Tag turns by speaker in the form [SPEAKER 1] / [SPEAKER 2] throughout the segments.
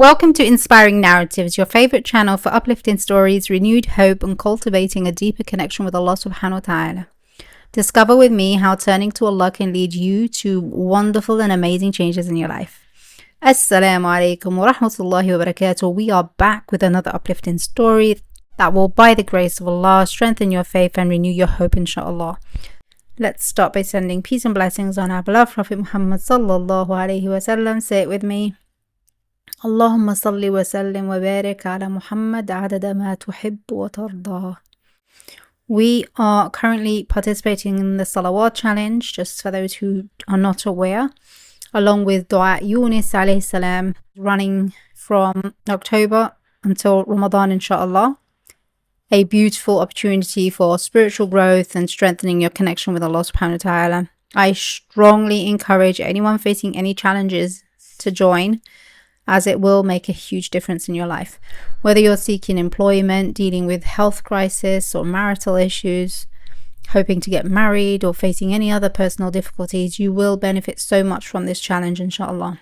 [SPEAKER 1] Welcome to Inspiring Narratives, your favorite channel for uplifting stories, renewed hope, and cultivating a deeper connection with Allah subhanahu wa ta'ala. Discover with me how turning to Allah can lead you to wonderful and amazing changes in your life. Assalamu alaikum wa rahmatullahi wa barakatuh. We are back with another uplifting story that will, by the grace of Allah, strengthen your faith and renew your hope, inshallah. Let's start by sending peace and blessings on our beloved Prophet Muhammad sallallahu alaihi wasallam. Say it with me. Allahumma salli wa sallim wa barik ala Muhammad adada ma tuhib wa tarda. We are currently participating in the Salawat challenge, just for those who are not aware, along with Dua Yunus alayhi salam, running from October until Ramadan, inshallah. A beautiful opportunity for spiritual growth and strengthening your connection with Allah subhanahu wa ta'ala. I strongly encourage anyone facing any challenges to join, as it will make a huge difference in your life. Whether you're seeking employment, dealing with health crisis or marital issues, hoping to get married, or facing any other personal difficulties, you will benefit so much from this challenge, inshallah.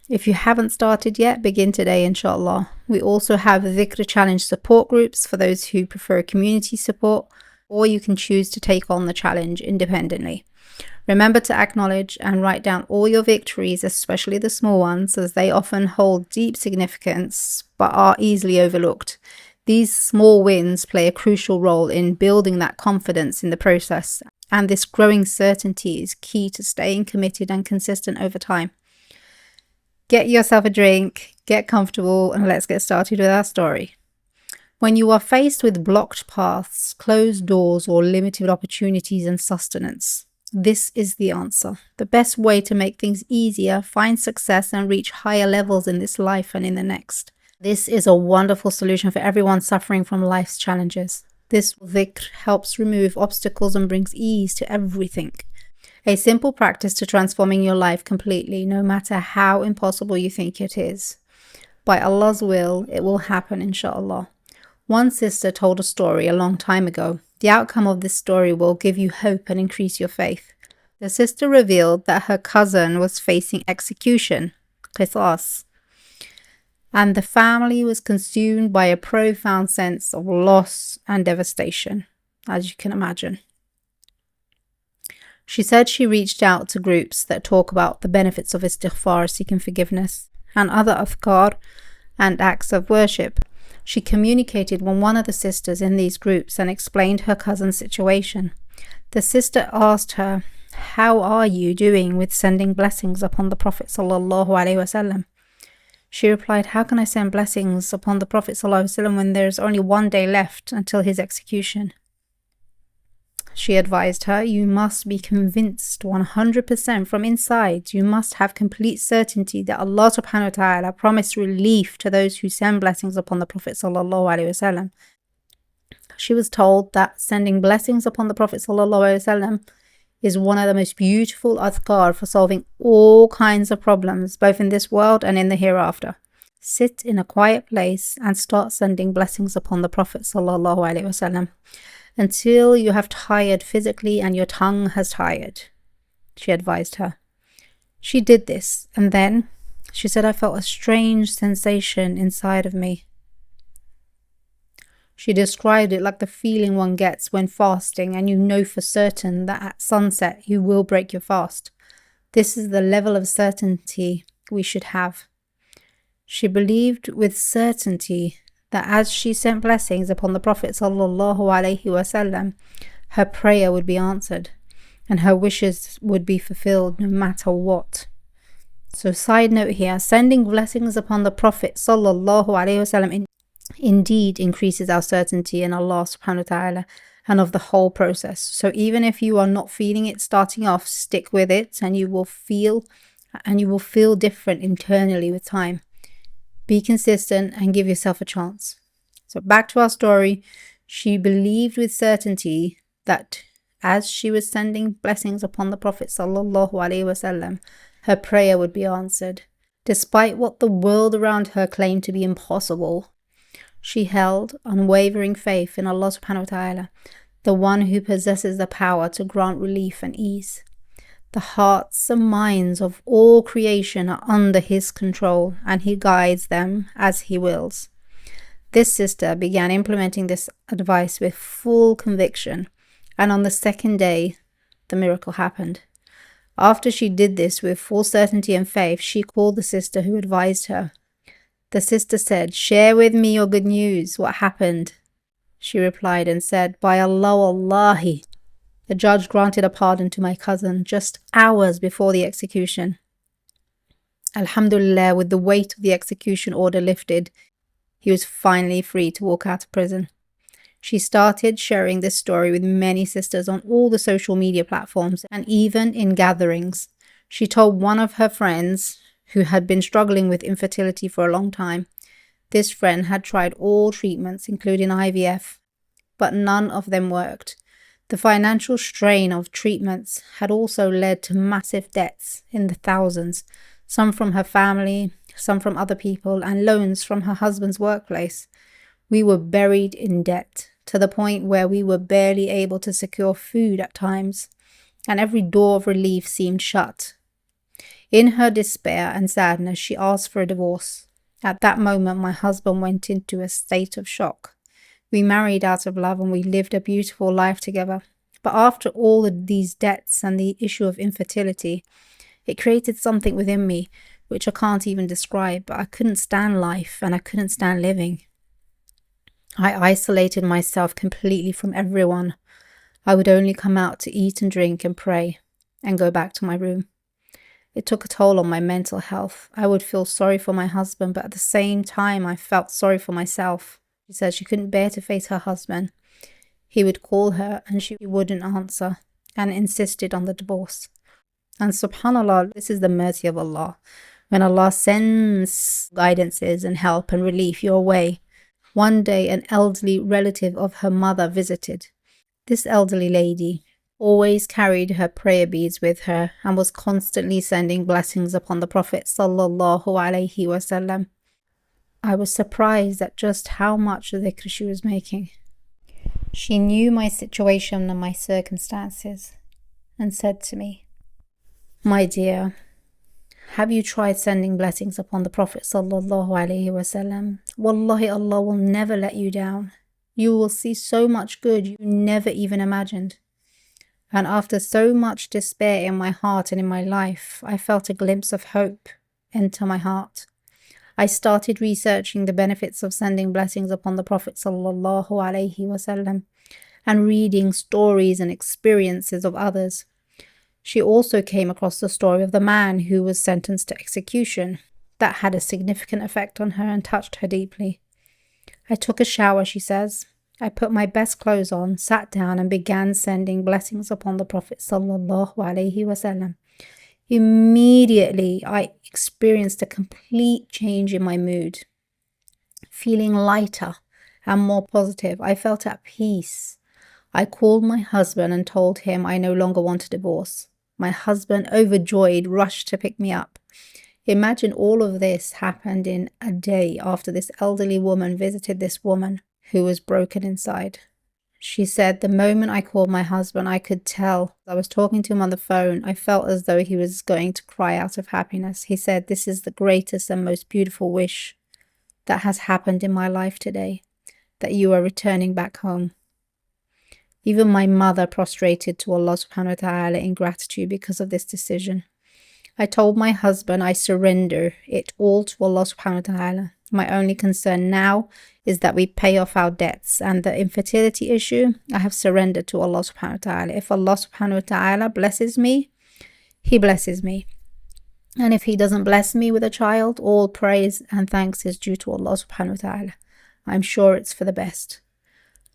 [SPEAKER 1] If you haven't started yet, begin today, inshallah. We also have Dhikr challenge support groups for those who prefer community support, or you can choose to take on the challenge independently. Remember to acknowledge and write down all your victories, especially the small ones, as they often hold deep significance but are easily overlooked. These small wins play a crucial role in building that confidence in the process, and this growing certainty is key to staying committed and consistent over time. Get yourself a drink, get comfortable, and let's get started with our story. When you are faced with blocked paths, closed doors, or limited opportunities and sustenance, this is the answer. The best way to make things easier, find success, and reach higher levels in this life and in the next. This is a wonderful solution for everyone suffering from life's challenges. This dhikr helps remove obstacles and brings ease to everything. A simple practice to transforming your life completely, no matter how impossible you think it is. By Allah's will, it will happen, inshallah. One sister told a story a long time ago. The outcome of this story will give you hope and increase your faith. The sister revealed that her cousin was facing execution, qisas, and the family was consumed by a profound sense of loss and devastation, as you can imagine. She said she reached out to groups that talk about the benefits of istighfar, seeking forgiveness, and other adhkar and acts of worship. She communicated with one of the sisters in these groups and explained her cousin's situation. The sister asked her, "How are you doing with sending blessings upon the Prophet sallallahu alaihi wasallam?" She replied, "How can I send blessings upon the Prophet sallallahu alaihi wasallam when there is only one day left until his execution?" She advised her, "You must be convinced 100% from inside. You must have complete certainty that Allah subhanahu wa ta'ala promised relief to those who send blessings upon the Prophet sallallahu alaihi wasallam." She was told that sending blessings upon the Prophet sallallahu alaihi wasallam is one of the most beautiful adhkar for solving all kinds of problems, both in this world and in the hereafter. Sit in a quiet place and start sending blessings upon the Prophet sallallahu alaihi wasallam until you have tired physically and your tongue has tired, she advised her. She did this, and then she said, "I felt a strange sensation inside of me." She described it like the feeling one gets when fasting and you know for certain that at sunset you will break your fast. This is the level of certainty we should have. She believed with certainty that as she sent blessings upon the Prophet sallallahu alaihi wasallam, her prayer would be answered and her wishes would be fulfilled no matter what. So, side note here, sending blessings upon the Prophet sallallahu alaihi wasallam indeed increases our certainty in Allah subhanahu wa ta'ala and of the whole process. So even if you are not feeling it starting off, stick with it and you will feel different internally with time. Be consistent and give yourself a chance. So back to our story. She believed with certainty that as she was sending blessings upon the Prophet sallallahu alaihi wasallam, her prayer would be answered. Despite what the world around her claimed to be impossible, she held unwavering faith in Allah subhanahu wa ta'ala, the one who possesses the power to grant relief and ease. The hearts and minds of all creation are under his control, and he guides them as he wills. This sister began implementing this advice with full conviction, and on the second day, the miracle happened. After she did this with full certainty and faith, she called the sister who advised her. The sister said, "Share with me your good news. What happened?" She replied and said, "By Allah, Wallahi, the judge granted a pardon to my cousin just hours before the execution. Alhamdulillah, with the weight of the execution order lifted, he was finally free to walk out of prison." She started sharing this story with many sisters on all the social media platforms and even in gatherings. She told one of her friends who had been struggling with infertility for a long time. This friend had tried all treatments, including IVF, but none of them worked. The financial strain of treatments had also led to massive debts in the thousands, some from her family, some from other people, and loans from her husband's workplace. We were buried in debt to the point where we were barely able to secure food at times, and every door of relief seemed shut. In her despair and sadness, she asked for a divorce. At that moment, my husband went into a state of shock. We married out of love and we lived a beautiful life together. But after all of these debts and the issue of infertility, it created something within me which I can't even describe, but I couldn't stand life and I couldn't stand living. I isolated myself completely from everyone. I would only come out to eat and drink and pray and go back to my room. It took a toll on my mental health. I would feel sorry for my husband, but at the same time, I felt sorry for myself. She said she couldn't bear to face her husband. He would call her and she wouldn't answer and insisted on the divorce. And subhanAllah, this is the mercy of Allah. When Allah sends guidances and help and relief your way, one day an elderly relative of her mother visited. This elderly lady always carried her prayer beads with her and was constantly sending blessings upon the Prophet sallallahu alaihi wasallam. I was surprised at just how much dhikr she was making. She knew my situation and my circumstances and said to me, "My dear, have you tried sending blessings upon the Prophet sallallahu alaihi wasallam? Wallahi, Allah will never let you down. You will see so much good you never even imagined." And after so much despair in my heart and in my life, I felt a glimpse of hope enter my heart. I started researching the benefits of sending blessings upon the Prophet sallallahu alaihi wasallam and reading stories and experiences of others. She also came across the story of the man who was sentenced to execution. That had a significant effect on her and touched her deeply. I took a shower, she says. I put my best clothes on, sat down and began sending blessings upon the Prophet sallallahu alaihi wasallam. Immediately, I experienced a complete change in my mood, feeling lighter and more positive. I felt at peace. I called my husband and told him I no longer want a divorce. My husband, overjoyed, rushed to pick me up. Imagine all of this happened in a day after this elderly woman visited this woman who was broken inside. She said, "The moment I called my husband, I could tell. I was talking to him on the phone. I felt as though he was going to cry out of happiness. He said, 'This is the greatest and most beautiful wish that has happened in my life today, that you are returning back home.'" Even my mother prostrated to Allah subhanahu wa ta'ala in gratitude because of this decision. I told my husband I surrender it all to Allah subhanahu wa ta'ala. My only concern now is that we pay off our debts, and the infertility issue, I have surrendered to Allah subhanahu wa ta'ala. If Allah subhanahu wa ta'ala blesses me, He blesses me. And if He doesn't bless me with a child, all praise and thanks is due to Allah subhanahu wa ta'ala. I'm sure it's for the best.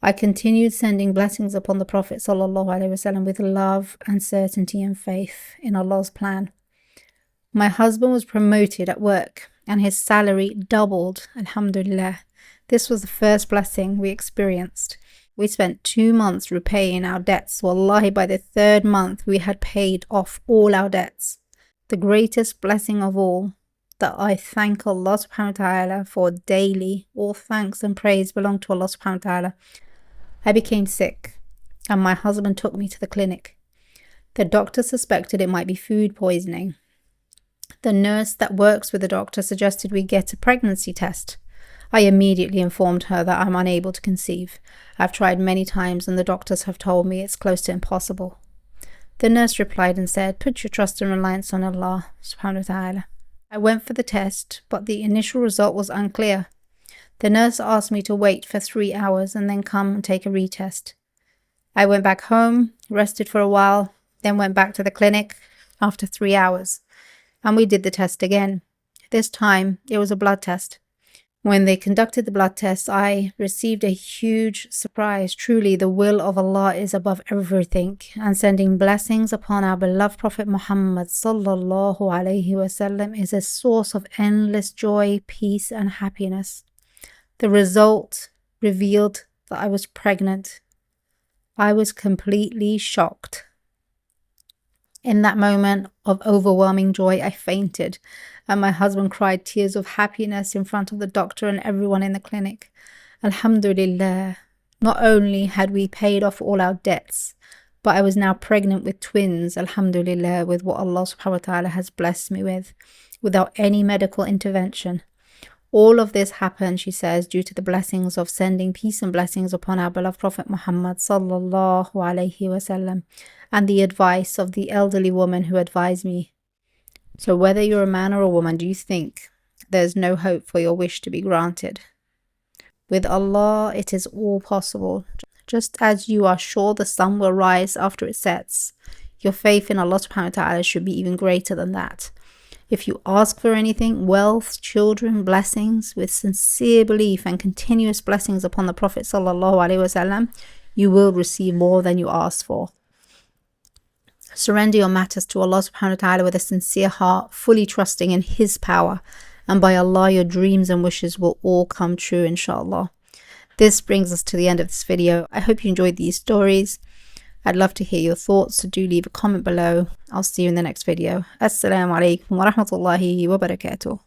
[SPEAKER 1] I continued sending blessings upon the Prophet sallallahu alaihi wasallam with love and certainty and faith in Allah's plan. My husband was promoted at work and his salary doubled, alhamdulillah. This was the first blessing we experienced. We spent 2 months repaying our debts. Wallahi, by the 3rd month, we had paid off all our debts. The greatest blessing of all, that I thank Allah subhanahu wa ta'ala for daily. All thanks and praise belong to Allah subhanahu wa ta'ala. I became sick and my husband took me to the clinic. The doctor suspected it might be food poisoning. The nurse that works with the doctor suggested we get a pregnancy test. I immediately informed her that I'm unable to conceive. I've tried many times and the doctors have told me it's close to impossible. The nurse replied and said, put your trust and reliance on Allah subhanahu wa ta'ala. I went for the test, but the initial result was unclear. The nurse asked me to wait for 3 hours and then come and take a retest. I went back home, rested for a while, then went back to the clinic after 3 hours. And we did the test again. This time, it was a blood test. When they conducted the blood test, I received a huge surprise. Truly, the will of Allah is above everything, and sending blessings upon our beloved Prophet Muhammad sallallahu alaihi wasallam is a source of endless joy, peace, and happiness. The result revealed that I was pregnant. I was completely shocked. In that moment of overwhelming joy, I fainted, and my husband cried tears of happiness in front of the doctor and everyone in the clinic. Alhamdulillah, not only had we paid off all our debts, but I was now pregnant with twins, alhamdulillah, with what Allah subhanahu wa ta'ala has blessed me with, without any medical intervention. All of this happened, she says, due to the blessings of sending peace and blessings upon our beloved Prophet Muhammad sallallahu alaihi wasallam, and the advice of the elderly woman who advised me. So whether you're a man or a woman, do you think there's no hope for your wish to be granted? With Allah, it is all possible. Just as you are sure the sun will rise after it sets, your faith in Allah subhanahu wa ta'ala should be even greater than that. If you ask for anything, wealth, children, blessings, with sincere belief and continuous blessings upon the Prophet sallallahu alaihi wasallam, you will receive more than you ask for. Surrender your matters to Allah subhanahu wa ta'ala with a sincere heart, fully trusting in His power, and by Allah your dreams and wishes will all come true, inshallah. This brings us to the end of this video. I hope you enjoyed these stories. I'd love to hear your thoughts, so do leave a comment below. I'll see you in the next video. Assalamu alaikum wa rahmatullahi wa barakatuh.